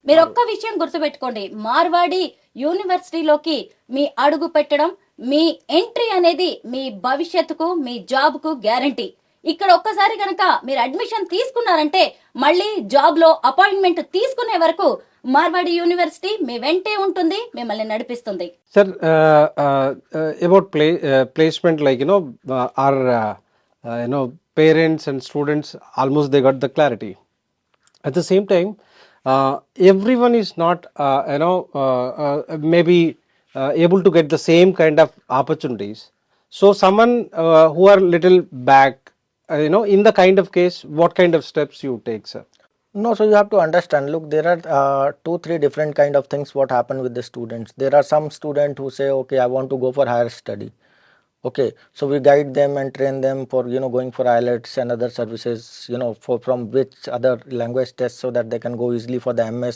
మీరు ఒక్క విషయం గుర్తుపెట్టుకోండి, మార్వాడి యూనివర్సిటీలోకి మీ అడుగు పెట్టడం, మీ ఎంట్రీ అనేది మీ భవిష్యత్తుకు, మీ జాబ్ కు గ్యారంటీ. ఇక్కడ ఒక్కసారి కనుక మీరు అడ్మిషన్ తీసుకున్నారంటే మళ్ళీ జాబ్ లో అపాయింట్మెంట్ తీసుకునే వరకు మార్వాడి యూనివర్సిటీ మీ వెంటే ఉంటుంది, మిమ్మల్ని నడిపిస్తుంది. Sir, about placement, like, our parents and students, almost they got the clarity. At the same time, everyone is not, maybe able to get the same kind of opportunities. So someone who are little back, in the kind of case, what kind of steps you take, sir? No, so you have to understand. Look, there are 2-3 different kind of things what happen with the students. There are some students who say, okay, I want to go for higher study. Okay, so we guide them and train them for going for IELTS and other services, from which other language tests, so that they can go easily for the MS